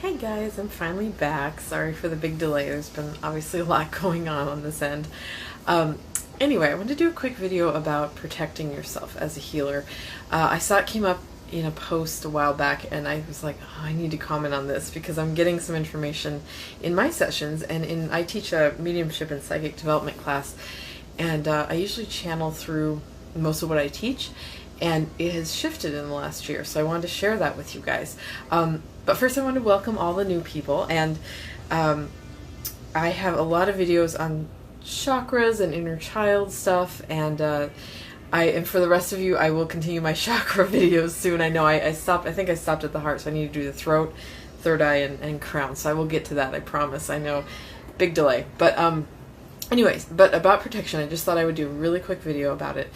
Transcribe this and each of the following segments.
Hey guys, I'm finally back. Sorry for the big delay. There's been obviously a lot going on this end. Anyway, I wanted to do a quick video about protecting yourself as a healer. I saw it came up in a post a while back and I was like, oh, I need to comment on this because I'm getting some information in my sessions, and I teach a mediumship and psychic development class, and I usually channel through most of what I teach, and it has shifted in the last year, so I wanted to share that with you guys. But first I want to welcome all the new people, and I have a lot of videos on chakras and inner child stuff, and for the rest of you, I will continue my chakra videos soon. I know I think I stopped at the heart, so I need to do the throat, third eye, and crown, so I will get to that, I promise. I know, big delay. But anyways, but about protection, I just thought I would do a really quick video about it.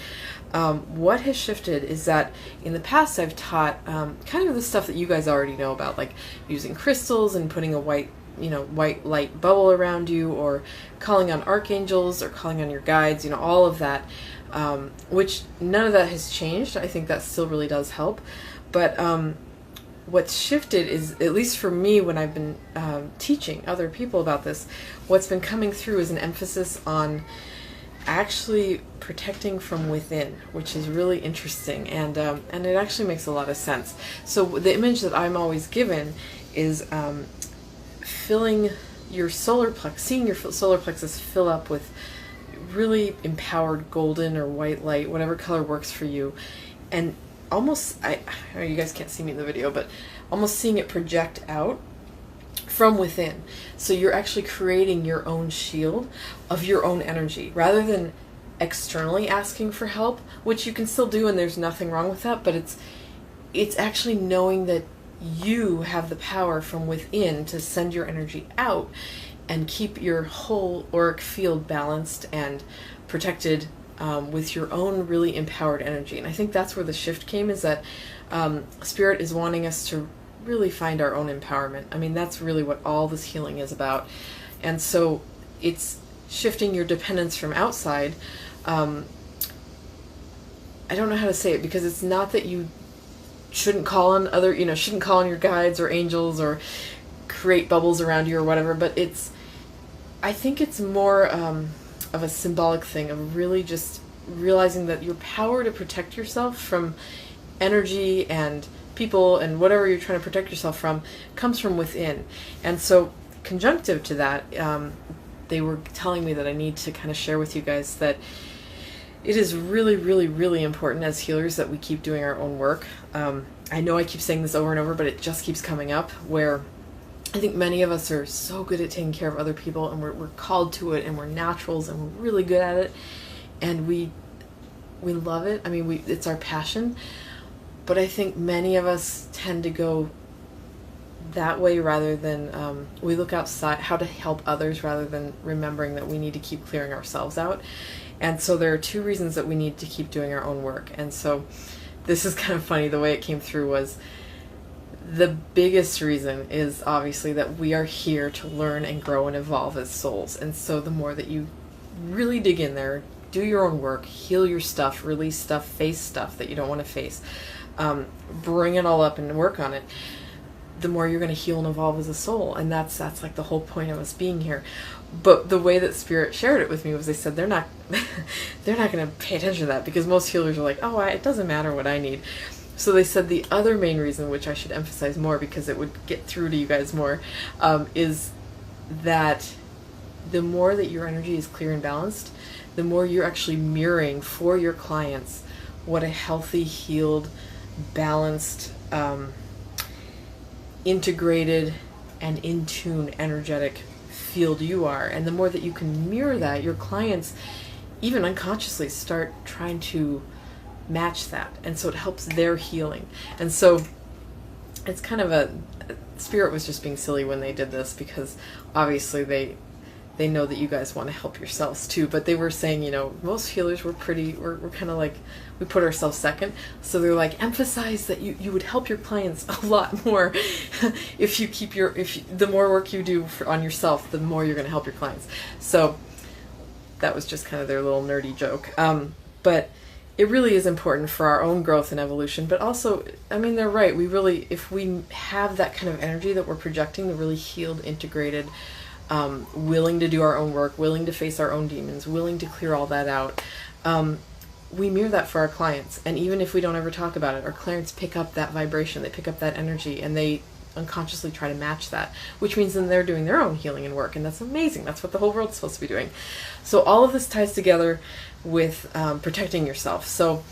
What has shifted is that in the past I've taught kind of the stuff that you guys already know about, like using crystals and putting a white light bubble around you, or calling on archangels, or calling on your guides, all of that, which none of that has changed. I think that still really does help. But what's shifted is, at least for me when I've been teaching other people about this, what's been coming through is an emphasis on actually protecting from within, which is really interesting, and it actually makes a lot of sense. So the image that I'm always given is filling your solar plexus, seeing your solar plexus fill up with really empowered golden or white light, whatever color works for you, and almost, I know you guys can't see me in the video, but almost seeing it project out from within. So you're actually creating your own shield of your own energy, rather than externally asking for help, which you can still do, and there's nothing wrong with that, but it's actually knowing that you have the power from within to send your energy out and keep your whole auric field balanced and protected with your own really empowered energy. And I think that's where the shift came, is that Spirit is wanting us to really find our own empowerment. I mean, that's really what all this healing is about. And so it's shifting your dependence from outside. I don't know how to say it, because it's not that you shouldn't call on shouldn't call on your guides or angels or create bubbles around you or whatever, but I think it's more of a symbolic thing of really just realizing that your power to protect yourself from energy and people and whatever you're trying to protect yourself from comes from within. And so conjunctive to that, they were telling me that I need to kind of share with you guys that it is really, really, really important as healers that we keep doing our own work. I know I keep saying this over and over, but it just keeps coming up, where I think many of us are so good at taking care of other people, and we're called to it, and we're naturals, and we're really good at it, and we love it. I mean, it's our passion. But I think many of us tend to go that way, rather than we look outside how to help others, rather than remembering that we need to keep clearing ourselves out. And so there are two reasons that we need to keep doing our own work. And so this is kind of funny, the way it came through was, the biggest reason is obviously that we are here to learn and grow and evolve as souls. And so the more that you really dig in there, do your own work, heal your stuff, release stuff, face stuff that you don't want to face, bring it all up and work on it, the more you're going to heal and evolve as a soul. And that's like the whole point of us being here. But the way that Spirit shared it with me was, they said they're not going to pay attention to that, because most healers are like, oh, it doesn't matter what I need. So they said the other main reason, which I should emphasize more because it would get through to you guys more, is that the more that your energy is clear and balanced, the more you're actually mirroring for your clients what a healthy, healed, balanced, integrated, and in tune energetic field you are. And the more that you can mirror that, your clients, even unconsciously, start trying to match that, and so it helps their healing. And so it's kind of Spirit was just being silly when they did this, because obviously they know that you guys want to help yourselves too, but they were saying, most healers we're kind of like, we put ourselves second, so they're like, emphasize that you would help your clients a lot more if you keep the more work you do on yourself, the more you're going to help your clients. So that was just kind of their little nerdy joke. But it really is important for our own growth and evolution, but also, I mean, they're right. We really, if we have that kind of energy that we're projecting, the really healed, integrated, willing to do our own work, willing to face our own demons, willing to clear all that out, we mirror that for our clients. And even if we don't ever talk about it, our clients pick up that vibration, they pick up that energy, and they unconsciously try to match that, which means then they're doing their own healing and work, and that's amazing. That's what the whole world's supposed to be doing. So all of this ties together with protecting yourself. So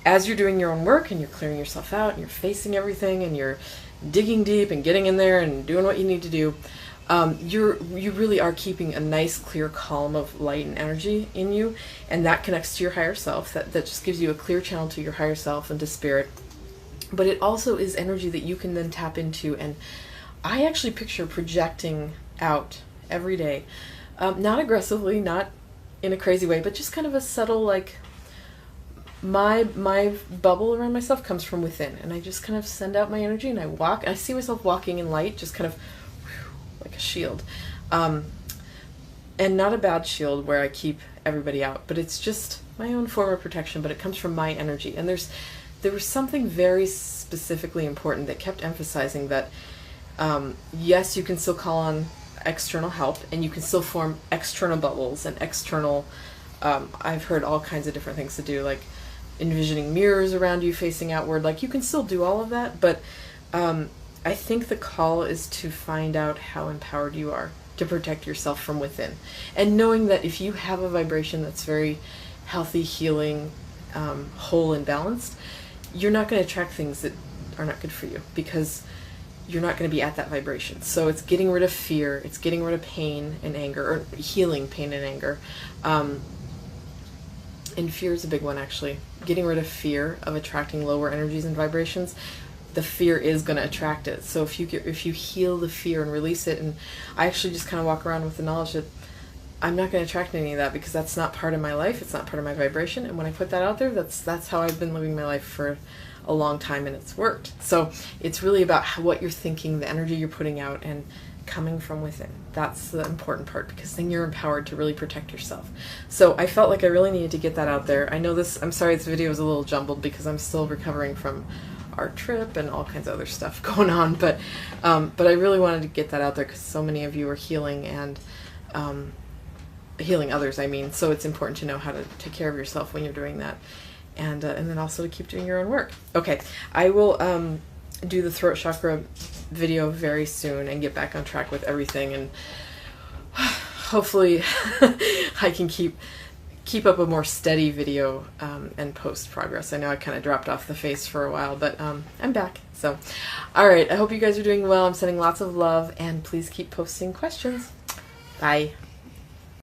as you're doing your own work and you're clearing yourself out and you're facing everything and you're digging deep and getting in there and doing what you need to do, you really are keeping a nice clear column of light and energy in you, and that connects to your higher self. That just gives you a clear channel to your higher self and to spirit. But it also is energy that you can then tap into, and I actually picture projecting out every day, not aggressively, not in a crazy way, but just kind of a subtle, like, my bubble around myself comes from within, and I just kind of send out my energy, and I walk, and I see myself walking in light, just kind of like a shield, and not a bad shield where I keep everybody out, but it's just my own form of protection, but it comes from my energy. And there was something very specifically important that kept emphasizing that, yes, you can still call on external help, and you can still form external bubbles and external, I've heard all kinds of different things to do, like envisioning mirrors around you facing outward. Like, you can still do all of that, but I think the call is to find out how empowered you are to protect yourself from within, and knowing that if you have a vibration that's very healthy, healing, whole and balanced, you're not going to attract things that are not good for you, because you're not going to be at that vibration. So it's getting rid of fear, it's getting rid of pain and anger, or healing pain and anger. And fear is a big one, actually. Getting rid of fear of attracting lower energies and vibrations. The fear is going to attract it. So if you heal the fear and release it, and I actually just kind of walk around with the knowledge that I'm not going to attract any of that, because that's not part of my life, it's not part of my vibration, and when I put that out there, that's how I've been living my life for a long time, and it's worked. So it's really about what you're thinking, the energy you're putting out, and coming from within. That's the important part, because then you're empowered to really protect yourself. So I felt like I really needed to get that out there. I know I'm sorry this video is a little jumbled, because I'm still recovering from our trip and all kinds of other stuff going on, but I really wanted to get that out there, because so many of you are healing, and healing others, I mean. So it's important to know how to take care of yourself when you're doing that, and then also to keep doing your own work. Okay, I will do the throat chakra video very soon and get back on track with everything, and hopefully I can keep up a more steady video and post progress. I know I kind of dropped off the face for a while, but I'm back. So, all right, I hope you guys are doing well. I'm sending lots of love, and please keep posting questions. Bye.